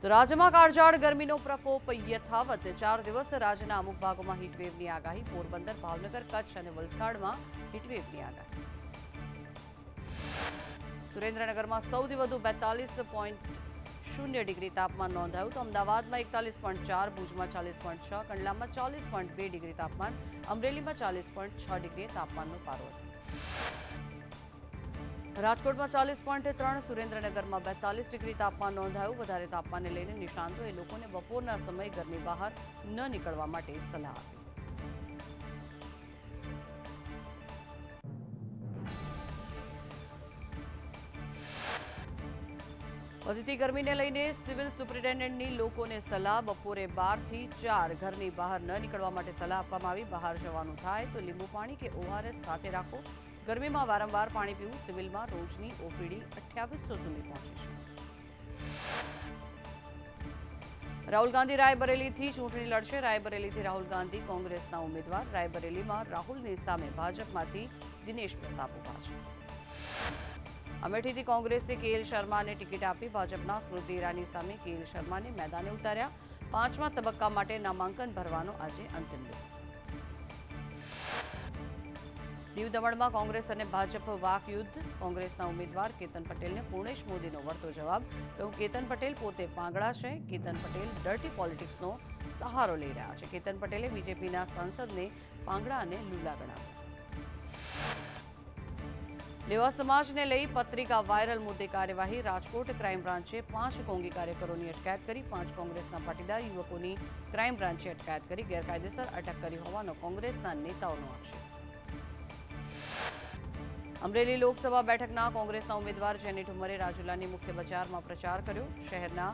તો રાજ્યમાં કાળઝાળ ગરમીનો પ્રકોપ યથાવત 4 દિવસ રાજ્યના અમુક ભાગોમાં હીટવેવની આગાહી પોરબંદર ભાવનગર કચ્છ અને વલસાડમાં હીટવેવની આગાહી સુરેન્દ્રનગરમાં સૌથી વધુ 42.0 ડિગ્રી તાપમાન નોંધાયું તો અમદાવાદમાં 41.4 ભુજમાં 40.6 કંડલામાં 40.2 ડિગ્રી તાપમાન અમરેલીમાં 40.6 ડિગ્રી તાપમાનનો પારો હતો રાજકોટમાં 40.3 સુરેન્દ્રનગરમાં 42 ડિગ્રી તાપમાન નોંધાયું વધારે તાપમાનને લઈને નિષ્ણાંતોએ લોકોને બપોરના સમયે ઘરની બહાર ન નીકળવા માટે સલાહ આપી વધતી ગરમીને લઈને સિવિલ સુપ્રિન્ટેન્ડન્ટની લોકોને સલાહ બપોરે 12 થી 4 ઘરની બહાર ન નીકળવા માટે સલાહ આપવામાં આવી બહાર જવાનું થાય તો લીંબુ પાણી કે ઓઆરએસ સાથે રાખો ગરમીમાં વારંવાર પાણી પીવું સિવિલમાં રોજની ઓપીડી 2800 સુધી પહોંચે છે રાહુલ ગાંધી રાયબરેલીથી ચૂંટણી લડશે રાયબરેલીથી રાહુલ ગાંધી કોંગ્રેસના ઉમેદવાર રાયબરેલીમાં રાહુલની સામે ભાજપમાંથી દિનેશ પ્રતાપ ઉભા છે અમેઠીથી કોંગ્રેસે કેએલ શર્માને ટિકિટ આપી ભાજપના સ્મૃતિ ઈરાની સામે કેએલ શર્માને મેદાને ઉતાર્યા 5મા તબક્કા માટે નામાંકન ભરવાનો આજે અંતિમ દિવસ દીવ દમણમાં કોંગ્રેસ અને ભાજપ વાક યુદ્ધ કોંગ્રેસના ઉમેદવાર કેતન પટેલને પૂર્ણેશ મોદીનો વળતો જવાબ તો કેતન પટેલ પોતે પાંગડા છે કેતન પટેલ ડર્ટી પોલિટિક્સનો સહારો લઈ રહ્યા છે કેતન પટેલે બીજેપીના સાંસદને પાંગડા અને લુલા ગણાવ્યા લેવા સમાજને લઈ પત્રિકા વાયરલ મુદ્દે કાર્યવાહી રાજકોટ ક્રાઇમ બ્રાન્ચે 5 કોંગી કાર્યકરોની અટકાયત કરી 5 કોંગ્રેસના પાટીદાર યુવકોની ક્રાઇમ બ્રાન્ચે અટકાયત કરી ગેરકાયદેસર અટક કરી હોવાનો કોંગ્રેસના નેતાઓનો આક્ષેપ અમરેલી લોકસભા બેઠકના કોંગ્રેસના ઉમેદવાર જેની ઠુમરે રાજુલાની મુખ્ય બજારમાં પ્રચાર કર્યો શહેરના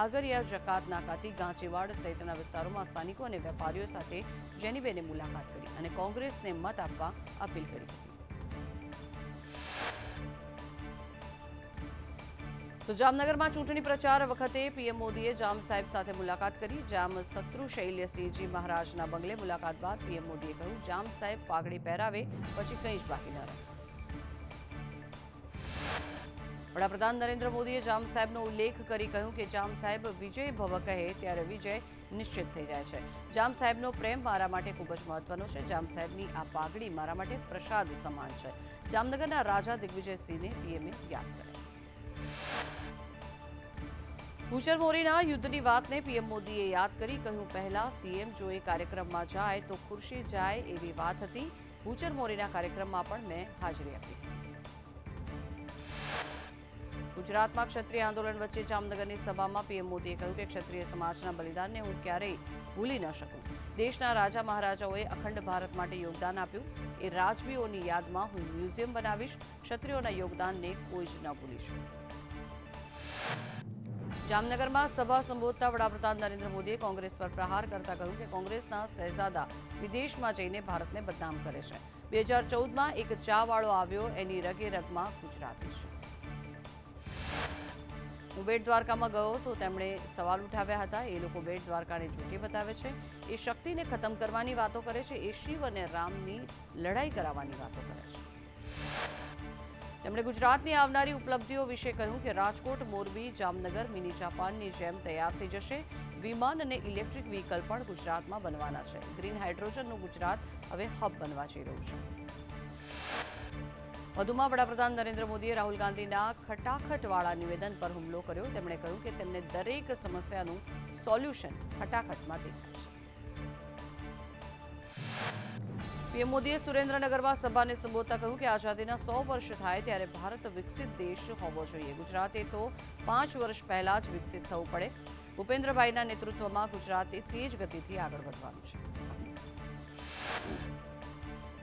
આગરિયા જકાત નાકાથી ગાંચીવાડ સહિતના વિસ્તારોમાં સ્થાનિકો અને વેપારીઓ સાથે જેનીબેને મુલાકાત કરી અને કોંગ્રેસને મત આપવા અપીલ કરી હતી તો જામનગરમાં ચૂંટણી પ્રચાર વખતે પીએમ મોદીએ જામ સાહેબ સાથે મુલાકાત કરી જામ શત્રુ શૈલ્યસિંહજી મહારાજના બંગલે મુલાકાત બાદ પીએમ મોદીએ કહ્યું જામ સાહેબ પાઘડી પહેરાવે પછી કંઈ જ બાકી ન રહે વડાપ્રધાન નરેન્દ્ર મોદીએ જામ સાહેબનો ઉલ્લેખ કરી કહ્યું કે જામ સાહેબ વિજય ભવ કહે ત્યારે વિજય નિશ્ચિત થઈ જાય છે જામ સાહેબનો પ્રેમ મારા માટે ખૂબ જ મહત્વનો છે જામ સાહેબની આ પાઘડી મારા માટે પ્રસાદ સમાન છે જામનગરના રાજા દિગ્વિજયસિંહને પીએમએ યાદ કર્યા ભૂચર મોરીના યુદ્ધની વાતને પીએમ મોદીએ યાદ કરી કહ્યું પહેલા સીએમ જો એ કાર્યક્રમમાં જાય તો ખુરશી જાય એવી વાત હતી ભૂચર મોરીના કાર્યક્રમમાં પણ મેં હાજરી આપી ગુજરાતમાં ક્ષત્રિય આંદોલન વચ્ચે જામનગરની સભામાં પીએમ મોદીએ કહ્યું કે ક્ષત્રિય સમાજના બલિદાનને હું ક્યારેય ભૂલી ન શકું દેશના રાજા મહારાજાઓએ અખંડ ભારત માટે યોગદાન આપ્યું એ રાજવીઓની યાદમાં હું મ્યુઝિયમ બનાવીશ ક્ષત્રિયોના યોગદાનને કોઈ જ ન ભૂલીશ જામનગરમાં સભા સંબોધતા વડાપ્રધાન નરેન્દ્ર મોદીએ કોંગ્રેસ પર પ્રહાર કરતા કહ્યું કે કોંગ્રેસના શહેજાદા વિદેશમાં જઈને ભારતને બદનામ કરે છે 2014માં એક ચાવાળો આવ્યો એની રગે રગમાં ગુજરાતી છે હું બેટ દ્વારકામાં ગયો તો તેમણે સવાલ ઉઠાવ્યા હતા એ લોકો બેટ દ્વારકાને જૂઠી બતાવે છે એ શક્તિને ખતમ કરવાની વાતો કરે છે એ શિવ અને રામની લડાઈ કરાવવાની વાતો કરે છે તેમણે ગુજરાતની આવનારી ઉપલબ્ધિઓ વિશે કહ્યું કે રાજકોટ મોરબી જામનગર મિની જાપાનની જેમ તૈયાર થઈ જશે વિમાન અને ઇલેક્ટ્રિક વ્હીકલ પણ ગુજરાતમાં બનવાના છે ગ્રીન હાઇડ્રોજનનું ગુજરાત હવે હબ બનવા જઈ રહ્યું છે વધુમાં વડાપ્રધાન નરેન્દ્ર મોદીએ રાહુલ ગાંધીના ખટાખટવાળા નિવેદન પર હુમલો કર્યો તેમણે કહ્યું કે તેમને દરેક સમસ્યાનું સોલ્યુશન ખટાખટમાં દેખાય છે પીએમ મોદીએ સુરેન્દ્રનગરમાં સભાને સંબોધતા કહ્યું કે આઝાદીના 100 વર્ષ થાય ત્યારે ભારત વિકસિત દેશ હોવો જોઈએ ગુજરાતે તો 5 વર્ષ પહેલા જ વિકસિત થવું પડે ભૂપેન્દ્રભાઈના નેતૃત્વમાં ગુજરાતે તેજ ગતિથી આગળ વધવાનું છે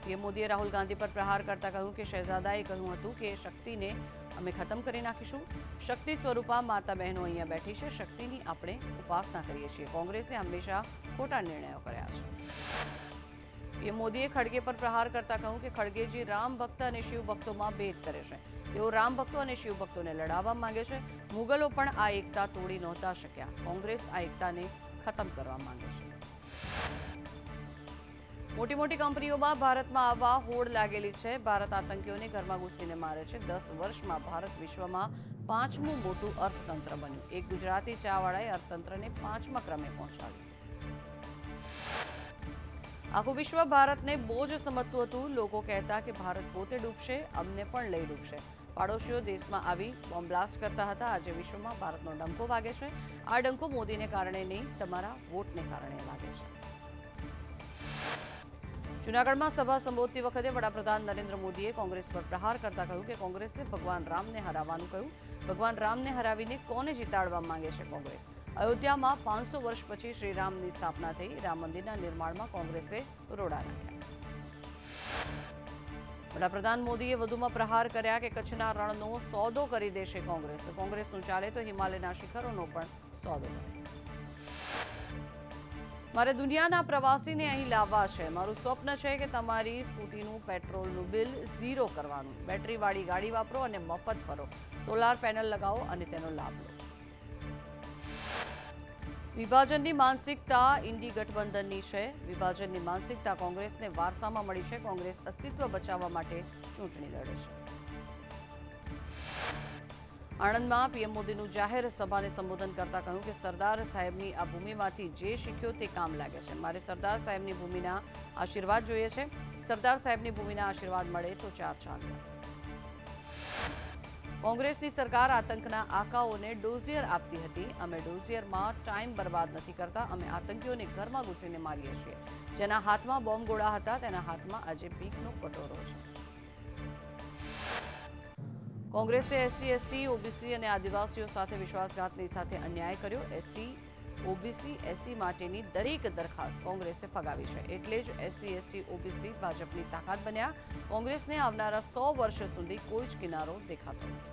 પીએમ મોદીએ રાહુલ ગાંધી પર પ્રહાર કરતા કહ્યું કે શહેજાદાએ કહ્યું હતું કે શક્તિને અમે ખતમ કરી નાખીશું શક્તિ સ્વરૂપા માતા બહેનો અહીંયા બેઠી છે શક્તિની આપણે ઉપાસના કરીએ છીએ કોંગ્રેસે હંમેશા ખોટા નિર્ણયો કર્યા છે પીએમ મોદીએ ખડગે પર પ્રહાર કરતા કહ્યું કે ખડગેજી રામ ભક્ત અને શિવ ભક્તોમાં ભેદ કરે છે તેઓ રામ ભક્તો અને શિવ ભક્તોને લડાવવા માંગે છે મુગલો પણ આ એકતા તોડી નહોતા શક્યા કોંગ્રેસ આ એકતાને ખતમ કરવા માંગે છે મોટી મોટી કંપનીઓમાં ભારતમાં આવવા હોડ લાગેલી છે ભારત આતંકીઓને ઘરમાં ઘૂસીને મારે છે 10 વર્ષમાં ભારત વિશ્વમાં પાંચમું મોટું અર્થતંત્ર બન્યું. એક ગુજરાતી ચાવાળાએ અર્થતંત્રને 5મા ક્રમે પહોંચાડ્યું. આખું વિશ્વ ભારતને બોજ સમજતું હતું. લોકો કહેતા કે ભારત પોતે ડૂબશે, અમને પણ લઈ ડૂબશે. પાડોશીઓ દેશમાં આવી બોમ્બ બ્લાસ્ટ કરતા હતા. આજે વિશ્વમાં ભારતનો ડંકો વાગે છે. આ ડંકો મોદીને કારણે નહીં, તમારા વોટને કારણે વાગે છે. જૂનાગઢમાં સભા સંબોધતી વખતે વડાપ્રધાન નરેન્દ્ર મોદીએ કોંગ્રેસ પર પ્રહાર કરતા કહ્યું કે કોંગ્રેસે ભગવાન રામને હરાવવાનું કહ્યું. ભગવાન રામને હરાવીને કોને જીતાડવા માંગે છે કોંગ્રેસ? અયોધ્યામાં 500 વર્ષ પછી શ્રીરામની સ્થાપના થઈ. રામ મંદિરના નિર્માણમાં કોંગ્રેસે રોડા નાખ્યા. વડાપ્રધાન મોદીએ વધુમાં પ્રહાર કર્યા કે કચ્છના રણનો સોદો કરી દેશે કોંગ્રેસ. કોંગ્રેસનું ચાલે તો હિમાલયના શિખરોનો પણ સોદો કરે. મારે દુનિયાના પ્રવાસીને અહીં લાવવા છે. મારું સ્વપ્ન છે કે તમારી સ્કૂટીનું પેટ્રોલનું બિલ ઝીરો કરવાનું. બેટરીવાળી ગાડી વાપરો અને મફત ફરો. સોલાર પેનલ લગાવો અને તેનો લાભ લો. વિભાજનની માનસિકતા ઇન્ડી ગઠબંધનની છે. વિભાજનની માનસિકતા કોંગ્રેસને વારસામાં મળી છે. કોંગ્રેસ અસ્તિત્વ બચાવવા માટે ચૂંટણી લડે છે. આણંદમાં પીએમ મોદીનું જાહેર સભાને સંબોધન કરતા કહ્યું કે સરદાર સાહેબની આ ભૂમિમાંથી જે શીખ્યો તે કામ લાગે છે. મારે સરદાર સાહેબની ભૂમિના આશીર્વાદ જોઈએ છે. સરદાર સાહેબની ભૂમિના આશીર્વાદ મળે તો ચાર ચાંદ. કોંગ્રેસની સરકાર આતંકના આકાઓને ડોઝિયર આપતી હતી. અમે ડોઝિયરમાં ટાઈમ બરબાદ નથી કરતા. અમે આતંકીઓને ઘરમાં ઘૂસીને મારીએ છીએ. જેના હાથમાં બોમ્બ ગોળા હતા તેના હાથમાં આજે ભીખનો કટોરો છે. કોંગ્રેસે એસસી, એસટી, ઓબીસી અને આદિવાસીઓ સાથે વિશ્વાસઘાતની સાથે અન્યાય કર્યો. એસટી, ઓબીસી, એસસી માટેની દરેક દરખાસ્ત કોંગ્રેસે ફગાવી છે. એટલે જ એસસી, એસટી, ઓબીસી ભાજપની તાકાત બન્યા. કોંગ્રેસને આવનારા 100 વર્ષ સુધી કોઈ જ કિનારો દેખાતો નથી.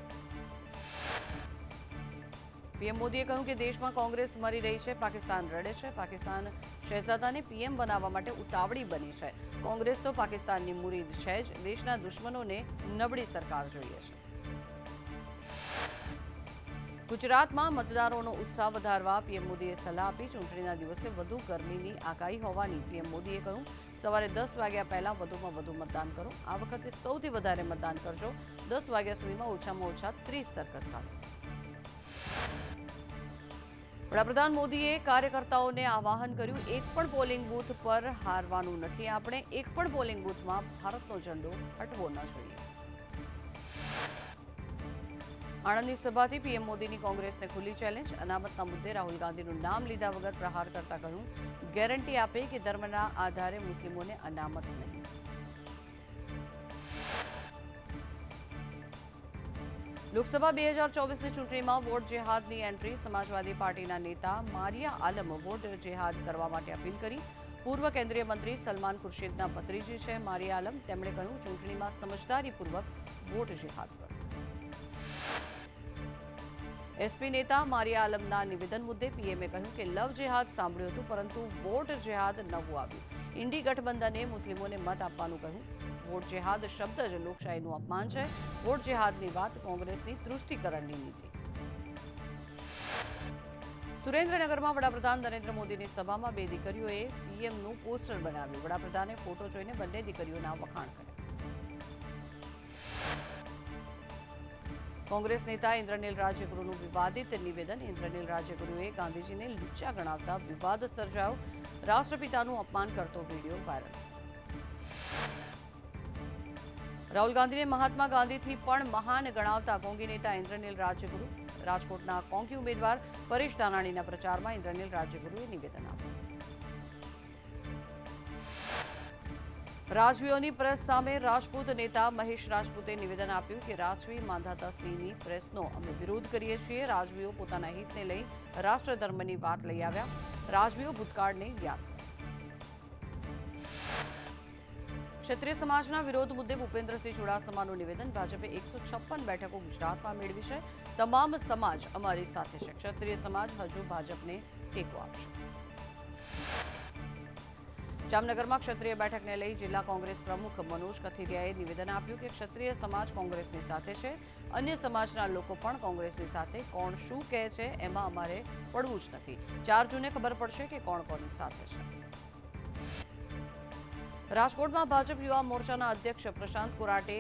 પીએમ મોદીએ કહ્યું કે દેશમાં કોંગ્રેસ મરી રહી છે. પાકિસ્તાન રડે છે. પાકિસ્તાન શહેજાદાને પીએમ બનાવવા માટે ઉતાવળી બની છે. કોંગ્રેસ તો પાકિસ્તાનની મુરીદ છે જ. દેશના દુશ્મનોને નબળી સરકાર જોઈએ છે. ગુજરાતમાં મતદારોનો ઉત્સાહ વધારવા પીએમ મોદીએ સલાહ આપી. ચૂંટણીના દિવસે વધુ ગરમીની આગાહી હોવાની પીએમ મોદીએ કહ્યું. સવારે 10 વાગ્યા પહેલા વધુમાં વધુ મતદાન કરો. આ વખતે સૌથી વધારે મતદાન કરજો. 10 વાગ્યા સુધીમાં ઓછામાં ઓછા 30 સર્કસ કાઢો. વડાપ્રધાન મોદીએ કાર્યકર્તાઓને આહ્વાન કર્યું. એક પણ પોલિંગ બૂથ પર હારવાનું નથી. આપણે એક પણ પોલિંગ બૂથમાં ભારતનો ઝંડો હટવો ન જોઈએ. આણંદની સભાથી પીએમ મોદીની કોંગ્રેસને ખુલ્લી ચેલેન્જ. અનામતના મુદ્દે રાહુલ ગાંધીનું નામ લીધા વગર પ્રહાર કરતા કહ્યું ગેરંટી આપે કે ધર્મના આધારે મુસ્લિમોને અનામત નહીં. લોકસભા 2024ની ચૂંટણીમાં વોટ જેહાદની એન્ટ્રી. સમાજવાદી પાર્ટીના નેતા મારિયા આલમ વોટ જેહાદ કરવા માટે અપીલ કરી. પૂર્વ કેન્દ્રીય મંત્રી સલમાન ખુરશીદના ભત્રીજી છે મારિયા આલમ. તેમણે કહ્યું ચૂંટણીમાં સમજદારીપૂર્વક વોટ જેહાદ કરો. એસપી નેતા મારિયા આલમના નિવેદન મુદ્દે પીએમએ કહ્યું કે લવ જેહાદ સાંભળ્યું હતું પરંતુ વોટ જેહાદ નવું આવ્યું. ઇન્ડી ગઠબંધને મુસ્લિમોને મત આપવાનું કહ્યું. વોટ જેહાદ શબ્દ જ લોકશાહીનું અપમાન છે. વોટ જેહાદની વાત કોંગ્રેસની તૃષ્ટિકરણની નીતિ. સુરેન્દ્રનગરમાં વડાપ્રધાન નરેન્દ્ર મોદીની સભામાં 2 દીકરીઓએ પીએમનું પોસ્ટર બનાવ્યું. વડાપ્રધાને ફોટો જોઈને બંને દીકરીઓના વખાણ કર્યા. કોંગ્રેસ નેતા ઇન્દ્રનીલ રાજ્યગુરુનું વિવાદિત નિવેદન. ઇન્દ્રનીલ રાજ્યગુરુએ ગાંધીજીને લુચ્ચા ગણાવતા વિવાદ સર્જાયો. રાષ્ટ્રપિતાનું અપમાન કરતો વિડીયો વાયરલ. રાહુલ ગાંધીને મહાત્મા ગાંધીથી પણ મહાન ગણાવતા કોંગી નેતા ઇન્દ્રનીલ રાજ્યગુરુ. રાજકોટના કોંગી ઉમેદવાર પરેશ ધાનાણીના પ્રચારમાં ઇન્દ્રનીલ રાજ્યગુરુએ નિવેદન આપ્યું. રાજવીઓની પ્રેસ સામે રાજપૂત નેતા મહેશ રાજપૂતે નિવેદન આપ્યું કે રાજવી માંધાતા સિંહની પ્રેસનો અમે વિરોધ કરીએ છીએ. રાજવીઓ પોતાના હિતને લઈ રાષ્ટ્રધર્મની વાત લઈ આવ્યા. રાજવીઓ ભૂતકાળને યાદ કરે. ક્ષત્રિય સમાજના વિરોધ મુદ્દે ભૂપેન્દ્રસિંહ ચુડાસમાનું નિવેદન. ભાજપે 156 બેઠકો ગુજરાતમાં મેળવી છે. તમામ સમાજ અમારી સાથે છે. ક્ષત્રિય સમાજ હજુ ભાજપને ટેકો આપશે. જામનગરમાં ક્ષત્રિય બેઠકને લઈ જિલ્લા કોંગ્રેસ પ્રમુખ મનોજ કથિરિયાએ નિવેદન આપ્યું કે ક્ષત્રિય સમાજ કોંગ્રેસની સાથે છે. અન્ય સમાજના લોકો પણ કોંગ્રેસની સાથે. કોણ શું કહે છે એમાં અમારે પડવું જ નથી. 4 જૂને ખબર પડશે કે કોણ કોની સાથે છે. રાજકોટમાં ભાજપ યુવા મોરચાના અધ્યક્ષ પ્રશાંત કોરાટે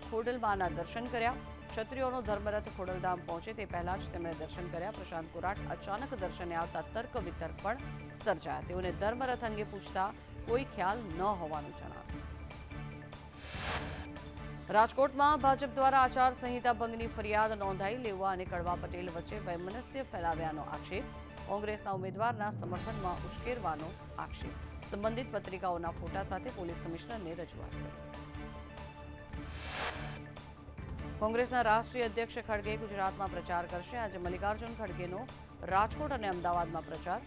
ખોડલમાના દર્શન કર્યા. ક્ષત્રિયોનો ધર્મરથ ખોડલધામ પહોંચે તે પહેલા જ તેમણે દર્શન કર્યા. પ્રશાંત કોરાટ અચાનક દર્શને આવતા તર્ક વિતર્ક પણ સર્જાયા. તેઓને ધર્મરથ અંગે પૂછતા કોઈ ખ્યાલ ન હોવાનું જણાવ્યું. રાજકોટમાં ભાજપ દ્વારા આચાર સંહિતા ભંગની ફરિયાદ નોંધાઈ. લેવા અને કડવા પટેલ વચ્ચે વૈમનસ્ય ફેલાવ્યાનો આક્ષેપ. કોંગ્રેસના ઉમેદવારના સમર્થનમાં ઉશ્કેરવાનો આક્ષેપ. સંબંધિત પત્રિકાઓના ફોટા સાથે પોલીસ કમિશનરને રજૂઆત કરી. કોંગ્રેસના રાષ્ટ્રીય અધ્યક્ષ ખડગે ગુજરાતમાં પ્રચાર કરશે. આજે મલ્લિકાર્જુન ખડગેનો રાજકોટ અને અમદાવાદમાં પ્રચાર.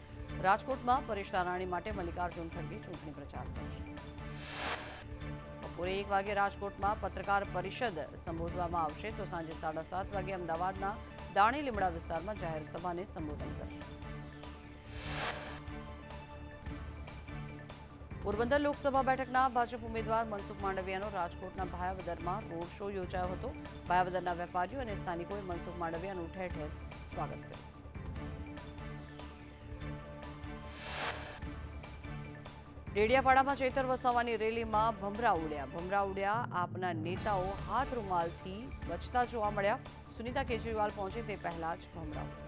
રાજકોટમાં પરેશ ધાનાણી માટે મલ્લિકાર્જુન ખડગે ચૂંટણી પ્રચાર કરશે. બપોરે 1 વાગે રાજકોટમાં પત્રકાર પરિષદ સંબોધવામાં આવશે, તો સાંજે 7:30 વાગે અમદાવાદના દાણી લીમડા વિસ્તારમાં જાહેર સભાને સંબોધન કરશે. પોરબંદર લોકસભા બેઠકના ભાજપ ઉમેદવાર મનસુખ માંડવિયાનો રાજકોટના ભાયાવદરમાં રોડ શો યોજાયો હતો. ભાયાવદરના વેપારીઓ અને સ્થાનિકોએ મનસુખ માંડવિયાનું ઠેર ઠેર સ્વાગત કર્યું. ડેડિયાપાડામાં ચૈતર વસાવાની રેલીમાં ભમરા ઉડ્યા. આપના નેતાઓ હાથ રૂમાલથી બચતા જોવા મળ્યા. સુનીતા કેજરીવાલ પહોંચે તે પહેલા જ ભમરા ઉડ્યા.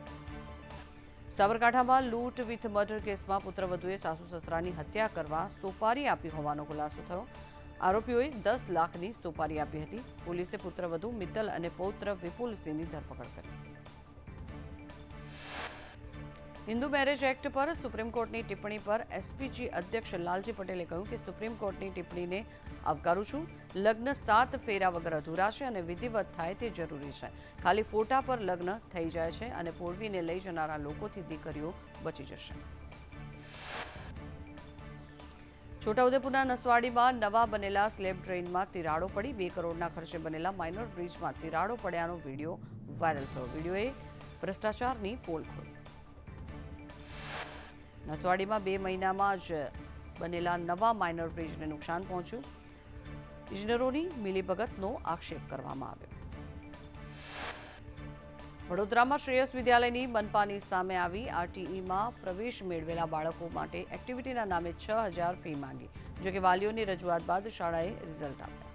સાબરકાંઠામાં લૂંટ વિથ મર્ડર કેસમાં પુત્રવધુએ સાસુ સસરાની હત્યા કરવા સોપારી આપી હોવાનો ખુલાસો થયો. આરોપીઓએ 10 લાખની સોપારી આપી હતી. પોલીસે પુત્રવધુ મિત્તલ અને પૌત્ર વિપુલસિંહની ધરપકડ કરી. હિન્દુ મેરેજ એક્ટ પર સુપ્રીમ કોર્ટની ટિપ્પણી પર એસપીજી અધ્યક્ષ લાલજી પટેલે કહ્યું કે સુપ્રીમ કોર્ટની ટિપ્પણીને આવકારું છું. લગ્ન 7 ફેરા વગર અધૂરા છે અને વિધિવત થાય તે જરૂરી છે. ખાલી ફોટા પર લગ્ન થઈ જાય છે અને પોળવીને લઈ જનારા લોકોથી દીકરીઓ બચી જશે. છોટાઉદેપુરના નસવાડીમાં નવા બનેલા સ્લેબ ડ્રેઇનમાં તિરાડો પડી. 2 કરોડના ખર્ચે બનેલા માઇનર બ્રિજમાં તિરાડો પડ્યાનો વિડીયો વાયરલ થયો. વિડીયોએ ભ્રષ્ટાચારની પોલ ખોલી. નસવાડીમાં 2 મહિનામાં જ બનેલા નવા માઇનર બ્રિજને નુકસાન પહોંચ્યું. ઇજનેરોની મિલીભગતનો આક્ષેપ કરવામાં આવ્યો. વડોદરામાં શ્રેયસ વિદ્યાલયની મનપાની સામે આવી. આરટીઈમાં પ્રવેશ મેળવેલા બાળકો માટે એક્ટિવિટીના નામે 6,000 ફી માંગી. જોકે વાલીઓની રજૂઆત બાદ શાળાએ રિઝલ્ટ આપ્યા.